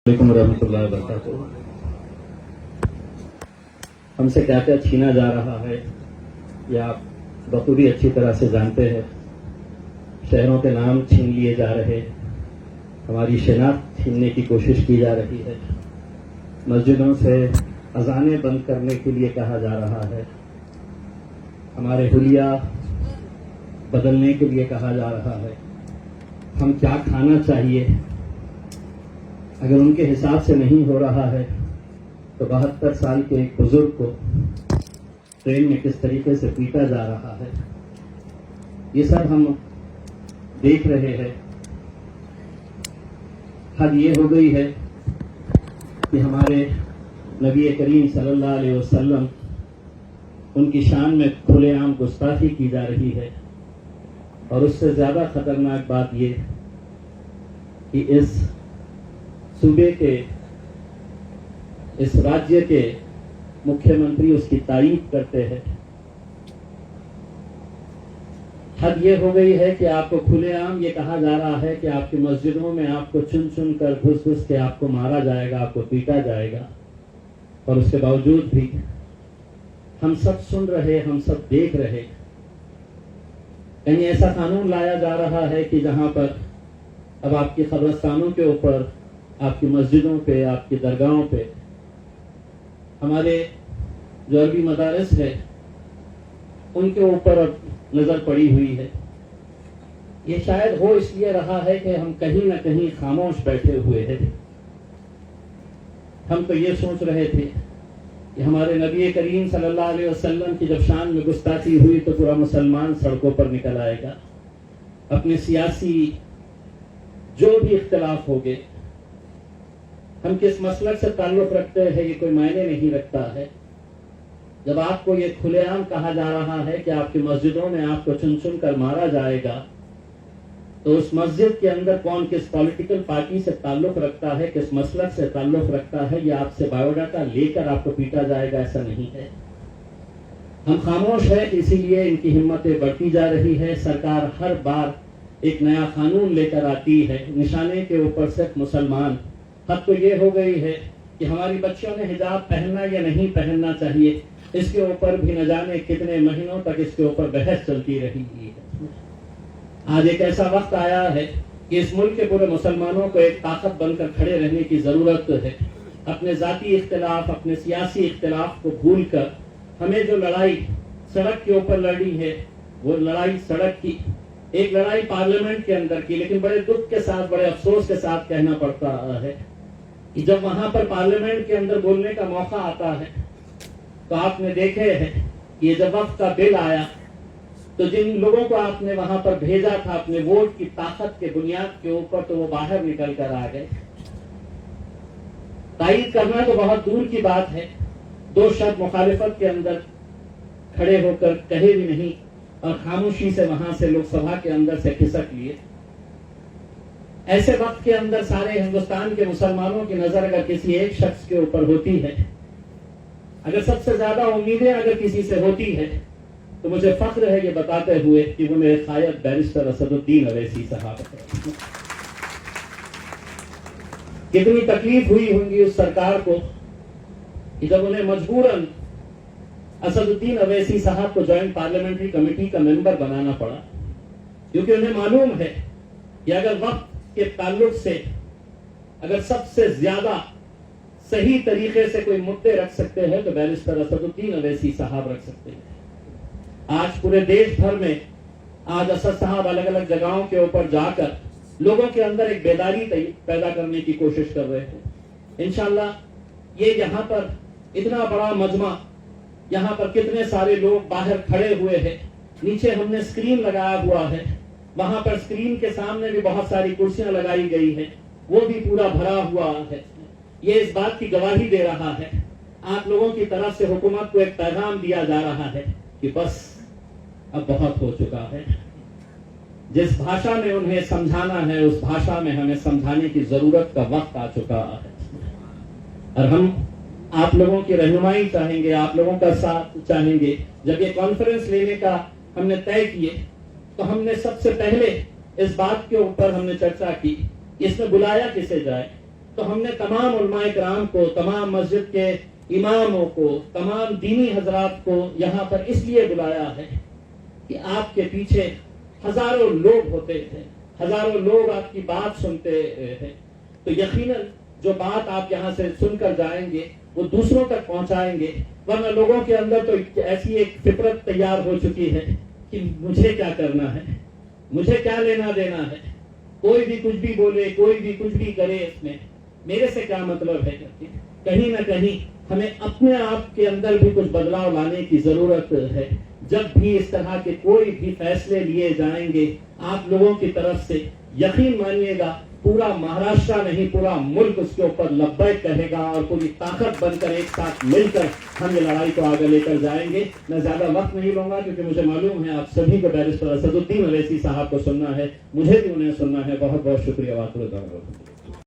علیکم ورحمۃ اللہ وبرکاتہ. ہم سے کیا کیا چھینا جا رہا ہے یہ آپ بخوبی اچھی طرح سے جانتے ہیں. شہروں کے نام چھین لیے جا رہے، ہماری شناخت چھیننے کی کوشش کی جا رہی ہے، مسجدوں سے اذانیں بند کرنے کے لیے کہا جا رہا ہے، ہمارے حلیہ بدلنے کے لیے کہا جا رہا ہے. ہم کیا کھانا چاہیے اگر ان کے حساب سے نہیں ہو رہا ہے تو 72 سال کے ایک بزرگ کو ٹرین میں کس طریقے سے پیٹا جا رہا ہے، یہ سب ہم دیکھ رہے ہیں. حد یہ ہو گئی ہے کہ ہمارے نبی کریم صلی اللہ علیہ وسلم ان کی شان میں کھلے عام گستاخی کی جا رہی ہے. اور اس سے زیادہ خطرناک بات یہ کہ اس صوبے کے، اس راجیہ کے مکھیہ منتری اس کی تعریف کرتے ہیں. حد یہ ہو گئی ہے کہ آپ کو کھلے عام یہ کہا جا رہا ہے کہ آپ کی مسجدوں میں آپ کو چن چن کر گھس گھس کے آپ کو مارا جائے گا، آپ کو پیٹا جائے گا. اور اس کے باوجود بھی ہم سب سن رہے، ہم سب دیکھ رہے. کہیں ایسا قانون لایا جا رہا ہے کہ جہاں پر اب آپ کی قبرستانوں کے اوپر، آپ کی مسجدوں پہ، آپ کی درگاہوں پہ، ہمارے جو عربی مدارس ہے ان کے اوپر اب نظر پڑی ہوئی ہے. یہ شاید ہو اس لیے رہا ہے کہ ہم کہیں نہ کہیں خاموش بیٹھے ہوئے ہیں. ہم تو یہ سوچ رہے تھے کہ ہمارے نبی کریم صلی اللہ علیہ وسلم کی جب شان میں گستاخی ہوئی تو پورا مسلمان سڑکوں پر نکل آئے گا. اپنے سیاسی جو بھی اختلاف ہوگے، ہم کس مسلک سے تعلق رکھتے ہیں یہ کوئی معنی نہیں رکھتا ہے. جب آپ کو یہ کھلے عام کہا جا رہا ہے کہ آپ کی مسجدوں میں آپ کو چن چن کر مارا جائے گا، تو اس مسجد کے اندر کون کس پولیٹیکل پارٹی سے تعلق رکھتا ہے، کس مسلک سے تعلق رکھتا ہے، یہ آپ سے بایو ڈاٹا لے کر آپ کو پیٹا جائے گا، ایسا نہیں ہے. ہم خاموش ہیں، اسی لیے ان کی ہمتیں بڑھتی جا رہی ہے. سرکار ہر بار ایک نیا قانون لے کر آتی ہے، نشانے کے اوپر صرف مسلمان. حد تو یہ ہو گئی ہے کہ ہماری بچیوں نے حجاب پہننا یا نہیں پہننا چاہیے، اس کے اوپر بھی نہ جانے کتنے مہینوں تک اس کے اوپر بحث چلتی رہی ہے. آج ایک ایسا وقت آیا ہے کہ اس ملک کے پورے مسلمانوں کو ایک طاقت بن کر کھڑے رہنے کی ضرورت ہے. اپنے ذاتی اختلاف، اپنے سیاسی اختلاف کو بھول کر ہمیں جو لڑائی سڑک کے اوپر لڑی ہے، وہ لڑائی سڑک کی، ایک لڑائی پارلیمنٹ کے اندر کی. لیکن بڑے دکھ کے ساتھ، بڑے افسوس کے ساتھ کہنا پڑتا ہے کہ جب وہاں پر پارلیمنٹ کے اندر بولنے کا موقع آتا ہے تو آپ نے دیکھے ہیں کہ جب وقت کا بل آیا تو جن لوگوں کو آپ نے وہاں پر بھیجا تھا اپنے ووٹ کی طاقت کے بنیاد کے اوپر، تو وہ باہر نکل کر آ گئے. تائید کرنا تو بہت دور کی بات ہے، 2 شب مخالفت کے اندر کھڑے ہو کر کہے بھی نہیں اور خاموشی سے وہاں سے لوک سبھا کے اندر سے کھسک لیے. ایسے وقت کے اندر سارے ہندوستان کے مسلمانوں کی نظر اگر کسی ایک شخص کے اوپر ہوتی ہے، اگر سب سے زیادہ امیدیں اگر کسی سے ہوتی ہے، تو مجھے فخر ہے یہ بتاتے ہوئے کہ وہ میرے قائد بیرسٹر اسد الدین اویسی صاحب ہیں. کتنی تکلیف ہوئی ہوں گی اس سرکار کو کہ جب انہیں مجبوراً اسد الدین اویسی صاحب کو جوائنٹ پارلیمنٹری کمیٹی کا ممبر بنانا پڑا، کیونکہ انہیں معلوم ہے کہ اگر وقت کے تعلق سے اگر سب سے زیادہ صحیح طریقے سے کوئی مدعے رکھ سکتے ہیں تو بیرسٹر اسد الدین اویسی صاحب رکھ سکتے ہیں. آج پورے دیش بھر میں آج اسد صاحب الگ الگ جگہوں کے اوپر جا کر لوگوں کے اندر ایک بیداری پیدا کرنے کی کوشش کر رہے ہیں. انشاءاللہ یہ یہاں پر اتنا بڑا مجمع، یہاں پر کتنے سارے لوگ باہر کھڑے ہوئے ہیں، نیچے ہم نے اسکرین لگایا ہوا ہے، وہاں پر اسکرین کے سامنے بھی بہت ساری کرسیاں لگائی گئی ہیں، وہ بھی پورا بھرا ہوا ہے. یہ اس بات کی گواہی دے رہا ہے، آپ لوگوں کی طرف سے حکومت کو ایک پیغام دیا جا رہا ہے کہ بس اب بہت ہو چکا ہے. جس بھاشا میں انہیں سمجھانا ہے اس بھاشا میں ہمیں سمجھانے کی ضرورت کا وقت آ چکا ہے. اور ہم آپ لوگوں کی رہنمائی چاہیں گے، آپ لوگوں کا ساتھ چاہیں گے. جب یہ کانفرنس لینے کا ہم نے طے کیے تو ہم نے سب سے پہلے اس بات کے اوپر ہم نے چرچا کی اس میں بلایا کسے جائے. تو ہم نے تمام علماء کرام کو، تمام مسجد کے اماموں کو، تمام دینی حضرات کو یہاں پر اس لیے بلایا ہے کہ آپ کے پیچھے ہزاروں لوگ ہوتے ہیں، ہزاروں لوگ آپ کی بات سنتے ہیں، تو یقیناً جو بات آپ یہاں سے سن کر جائیں گے وہ دوسروں تک پہنچائیں گے، ورنہ لوگوں کے اندر تو ایسی ایک فطرت تیار ہو چکی ہے کہ مجھے کیا کرنا ہے، مجھے کیا لینا دینا ہے، کوئی بھی کچھ بھی بولے، کوئی بھی کچھ بھی کرے، اس میں میرے سے کیا مطلب ہے۔ کہیں نہ کہیں ہمیں اپنے آپ کے اندر بھی کچھ بدلاؤ لانے کی ضرورت ہے۔ جب بھی اس طرح کے کوئی بھی فیصلے لیے جائیں گے آپ لوگوں کی طرف سے، یقین مانیے گا پورا مہاراشٹر نہیں، پورا ملک اس کے اوپر لبیک کہے گا، اور پوری طاقت بن کر ایک ساتھ مل کر ہم یہ لڑائی کو آگے لے کر جائیں گے۔ میں زیادہ وقت نہیں لوں گا کیونکہ مجھے معلوم ہے آپ سبھی کو بیرسٹر اسد الدین اویسی صاحب کو سننا ہے، مجھے بھی انہیں سننا ہے۔ بہت بہت شکریہ۔